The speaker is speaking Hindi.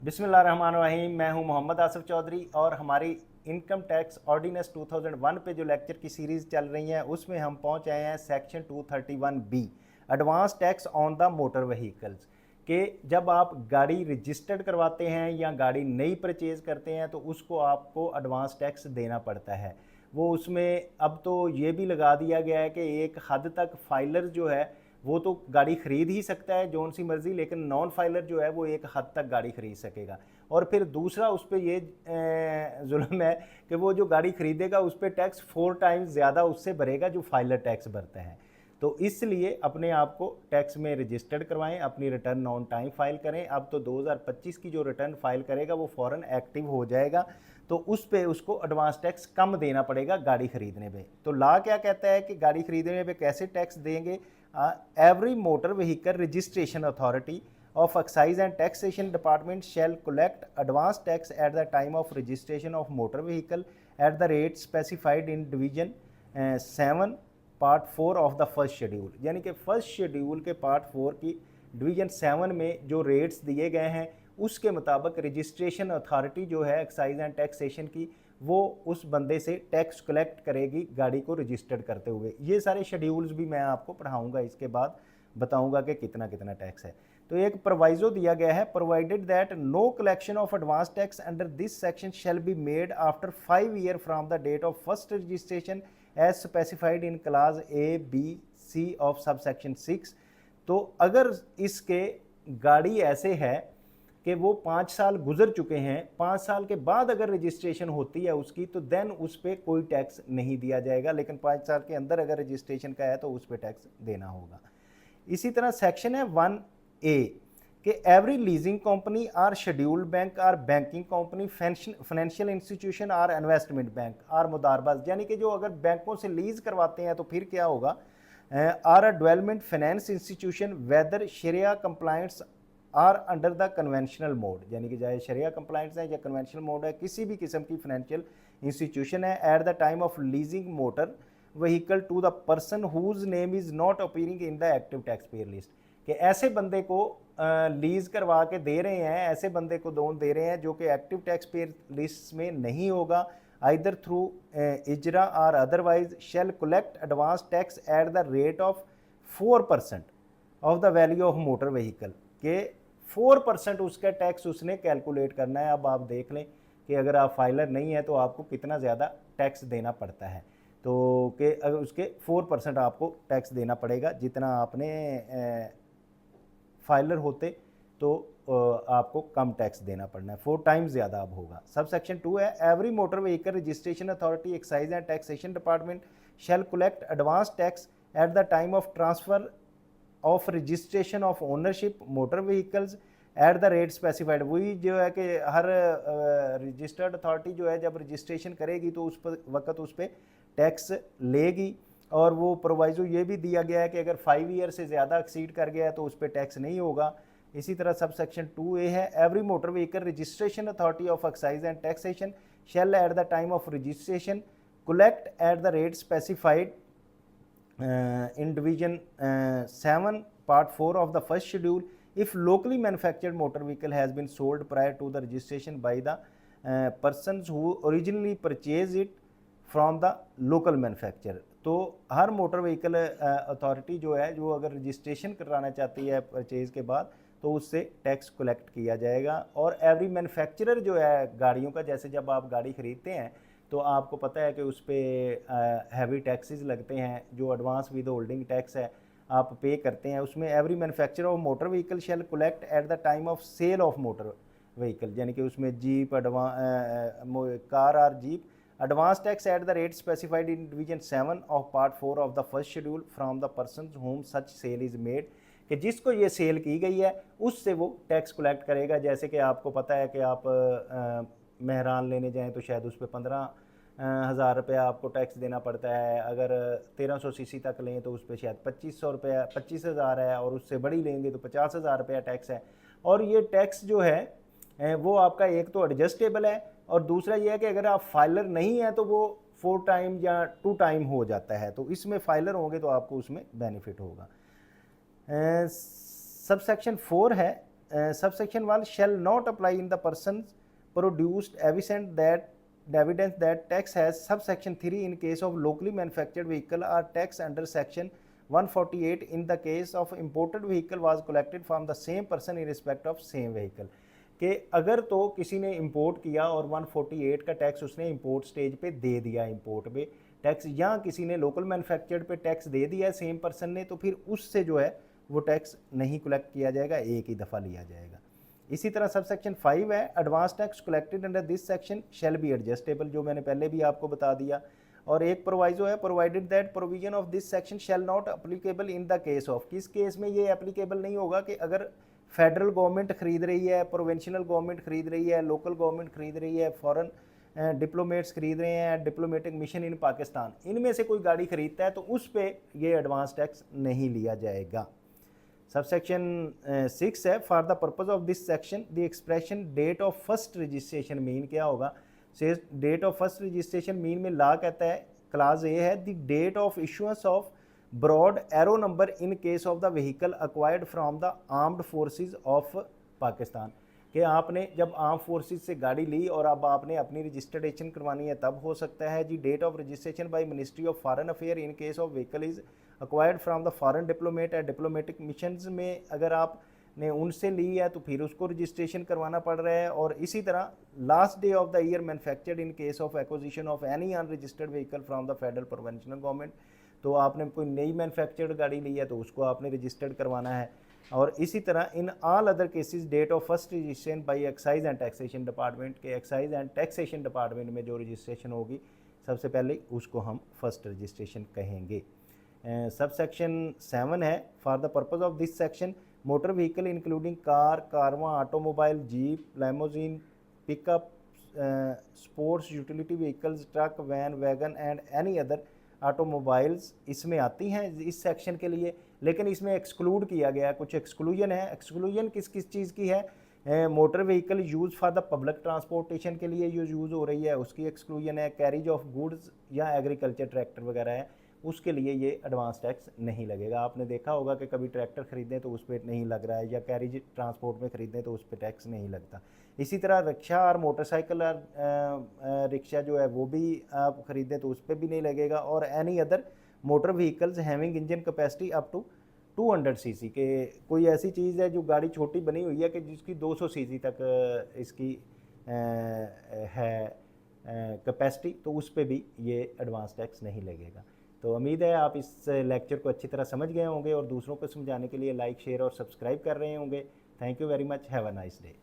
बिस्मिल्लाहिर्रहमानिर्रहीम। मैं हूं मोहम्मद आसिफ चौधरी और हमारी इनकम टैक्स ऑर्डिनेंस 2001 पे जो लेक्चर की सीरीज़ चल रही है उसमें हम पहुंच आए हैं section 231B advance tax on the motor vehicles के जब आप गाड़ी रजिस्टर्ड करवाते हैं या गाड़ी नई परचेज़ करते हैं तो उसको आपको एडवांस टैक्स देना पड़ता है। वो उसमें अब तो ये भी लगा दिया गया है कि एक हद तक फाइलर जो है वो तो गाड़ी खरीद ही सकता है जोन सी मर्जी, लेकिन नॉन फाइलर जो है वो एक हद तक गाड़ी खरीद सकेगा। और फिर दूसरा उस पर ये जुल्म है कि वो जो गाड़ी खरीदेगा उस पर टैक्स 4 टाइम्स ज़्यादा उससे भरेगा जो फाइलर टैक्स भरता है। तो इसलिए अपने आप को टैक्स में रजिस्टर्ड करवाएं, अपनी रिटर्न ऑन टाइम फाइल करें। अब तो 2025 की जो रिटर्न फाइल करेगा वो फ़ौरन एक्टिव हो जाएगा, तो उस पे उसको एडवांस टैक्स कम देना पड़ेगा गाड़ी खरीदने पे। तो लॉ क्या कहता है कि गाड़ी खरीदने पे कैसे टैक्स देंगे? Every motor vehicle registration authority of excise and taxation department shall collect advance tax at the time of registration of motor vehicle at the rate specified in division 7 part 4 of the first schedule. यानी कि फर्स्ट शेड्यूल के पार्ट 4 की डिवीजन 7 में जो रेट्स दिए गए हैं उसके मुताबिक रजिस्ट्रेशन अथॉरिटी जो है एक्साइज एंड टैक्सेशन की वो उस बंदे से टैक्स कलेक्ट करेगी गाड़ी को रजिस्टर्ड करते हुए। ये सारे शेड्यूल्स भी मैं आपको पढ़ाऊंगा, इसके बाद बताऊंगा कि कितना कितना टैक्स है। तो एक प्रोवाइजो दिया गया है, provided that no collection of advance tax under this section shall be made after 5 year from the date of first registration as specified in class A B C of sub section 6। तो अगर इसके गाड़ी ऐसे है कि वो 5 साल गुजर चुके हैं, 5 साल के बाद अगर रजिस्ट्रेशन होती है उसकी तो देन उस पर कोई टैक्स नहीं दिया जाएगा, लेकिन 5 साल के अंदर अगर रजिस्ट्रेशन का है तो उस पर टैक्स देना होगा। इसी तरह सेक्शन है 1A कि every leasing company or scheduled bank or banking company financial institution or investment bank or मुदारबाज, यानी कि जो अगर बैंकों से लीज करवाते हैं तो फिर क्या होगा, or a development finance institution whether शरिया compliants or under the conventional mode, यानी कि चाहे शरिया कंप्लाइंट्स है या कन्वेंशनल मोड है, किसी भी किस्म की फाइनेंशियल इंस्टीट्यूशन है at the time of leasing motor vehicle to the person whose name is not appearing in the active tax payer list, कि ऐसे बंदे को लीज करवा के दे रहे हैं, ऐसे बंदे को लोन दे रहे हैं जो कि एक्टिव टैक्स पेयर लिस्ट में नहीं होगा, आइदर थ्रू इजरा और otherwise shall collect advance tax at the rate of 4% of the value of motor vehicle, के 4% उसका टैक्स उसने कैलकुलेट करना है। अब आप देख लें कि अगर आप फाइलर नहीं है तो आपको कितना ज़्यादा टैक्स देना पड़ता है, तो कि अगर उसके 4% आपको टैक्स देना पड़ेगा, जितना आपने फाइलर होते तो आपको कम टैक्स देना पड़ना है, 4 टाइम्स ज़्यादा अब होगा। सब सेक्शन 2 है every motor vehicle registration authority excise and taxation department shall collect advance tax at the time of transfer of registration of ownership motor vehicles at the rate specified. वही जो है कि हर रजिस्टर्ड अथॉरिटी जो है जब रजिस्ट्रेशन करेगी तो उस पर वक्त उस पर टैक्स लेगी। और वो प्रोवाइजो ये भी दिया गया है कि अगर 5 ईयर से ज़्यादा एक्सीड कर गया है तो उस पर टैक्स नहीं होगा। इसी तरह सब सेक्शन 2A है every motor vehicle registration authority of excise and taxation shall at the time of registration collect at the rate specified in division 7 part 4 of the first schedule if locally manufactured motor vehicle has been sold prior to the registration by the persons who originally purchased it from the local manufacturer। तो हर मोटर व्हीकल अथॉरिटी जो है जो अगर रजिस्ट्रेशन कराना चाहती है परचेज़ के बाद तो उससे टैक्स कलेक्ट किया जाएगा। और एवरी मैन्युफैक्चरर जो है गाड़ियों का, जैसे जब आप गाड़ी ख़रीदते हैं तो आपको पता है कि उस पर हैवी टैक्सेस लगते हैं, जो एडवांस विद होल्डिंग टैक्स है आप पे करते हैं, उसमें every manufacturer of motor vehicle shall collect at the time of sale of motor vehicle, यानी कि उसमें जीप कार और jeep advance tax at the rate specified in division 7 of part 4 of the first schedule from the person whom such sale is made, कि जिसको ये सेल की गई है उससे वो टैक्स कलेक्ट करेगा। जैसे कि आपको पता है कि आप मेहरान लेने जाएं तो शायद उस पर 15,000 रुपया आपको टैक्स देना पड़ता है, अगर 1300 सीसी तक लें तो उस पर शायद 2500 रुपया 25,000 है, और उससे बड़ी लेंगे तो 50,000 रुपया टैक्स है। और ये टैक्स जो है वो आपका एक तो एडजस्टेबल है और दूसरा ये है कि अगर आप फाइलर नहीं है तो वो 4 टाइम या 2 टाइम हो जाता है, तो इसमें फाइलर होंगे तो आपको उसमें बेनिफिट होगा। सब सेक्शन 4 है subsection 1 shall not apply in the persons produced evidence that tax has subsection 3 in case of locally manufactured vehicle or tax under section 148 in the case of imported vehicle was collected from the same person in respect of same vehicle। कि अगर तो किसी ने इंपोर्ट किया और 148 का टैक्स उसने इंपोर्ट स्टेज पे दे दिया, इंपोर्ट पे टैक्स, या किसी ने लोकल मैन्युफैक्चर्ड पे टैक्स दे दिया है सेम पर्सन ने, तो फिर उससे जो है वो टैक्स नहीं कलेक्ट किया जाएगा, एक ही दफ़ा लिया जाएगा। इसी तरह सब सेक्शन 5 है, advance tax collected under this section shall B adjustable, जो मैंने पहले भी आपको बता दिया। और एक प्रोवाइजो है, provided that provision of this section shall not applicable in the case of, किस केस में ये एप्लीकेबल नहीं होगा कि अगर फेडरल गवर्नमेंट खरीद रही है, प्रोविंशियल गवर्नमेंट खरीद रही है, लोकल गवर्नमेंट खरीद रही है, फॉरेन डिप्लोमेट्स खरीद रहे हैं, डिप्लोमेटिक मिशन इन पाकिस्तान, इनमें से कोई गाड़ी खरीदता है तो उस पर ये एडवांस टैक्स नहीं लिया जाएगा। सबसेक्शन 6 है, for the purpose of this section the expression date of first registration mean क्या होगा, से date of first registration mean में ला कहता है, क्लास ए है, the date of issuance of broad arrow number in case of the vehicle acquired from the armed forces of Pakistan, कि आपने जब आर्म फोर्सेस से गाड़ी ली और अब आपने अपनी रजिस्ट्रेशन करवानी है तब हो सकता है जी। Date of registration by ministry of foreign affair in case of vehicle is acquired from the foreign diplomat and diplomatic missions में अगर आपने उनसे ली है तो फिर उसको रजिस्ट्रेशन करवाना पड़ रहा है। और इसी तरह last day of the year manufactured in case of acquisition of any unregistered vehicle from the federal provincial government, तो आपने कोई नई मैन्युफैक्चर्ड गाड़ी ली है तो उसको आपने रजिस्टर्ड करवाना है। और इसी तरह in all other cases date of first registration by excise and taxation department, के एक्साइज एंड टैक्सेशन डिपार्टमेंट में जो रजिस्ट्रेशन होगी सबसे पहले उसको हम फर्स्ट रजिस्ट्रेशन कहेंगे। सब सेक्शन 7 है, for the purpose of this section motor vehicle including car, caravan, automobile, jeep, limousine, pickup, sports utility vehicles, truck, van, wagon and any other automobiles इसमें आती हैं इस सेक्शन के लिए, लेकिन इसमें एक्सक्लूड किया गया, कुछ एक्सक्लूजन है। एक्सक्लूजन किस किस चीज़ की है, motor vehicle use for the public transportation के लिए यूज़ हो रही है उसकी एक्सक्लूजन है। कैरिज ऑफ गुड्स या एग्रीकल्चर ट्रैक्टर वगैरह है उसके लिए ये एडवांस टैक्स नहीं लगेगा। आपने देखा होगा कि कभी ट्रैक्टर ख़रीदें तो उस पर नहीं लग रहा है, या कैरिज ट्रांसपोर्ट में ख़रीदें तो उस पर टैक्स नहीं लगता। इसी तरह रिक्शा और मोटरसाइकिल और रिक्शा जो है वो भी आप ख़रीदें तो उस पर भी नहीं लगेगा। और any other motor vehicles having engine capacity up to 200 CC, के कोई ऐसी चीज़ है जो गाड़ी छोटी बनी हुई है कि जिसकी 200 सीसी तक इसकी है कैपेसिटी, तो उस पर भी ये एडवांस टैक्स नहीं लगेगा। तो उम्मीद है आप इस लेक्चर को अच्छी तरह समझ गए होंगे और दूसरों को समझाने के लिए लाइक, शेयर और सब्सक्राइब कर रहे होंगे। Thank you very much, have a nice day.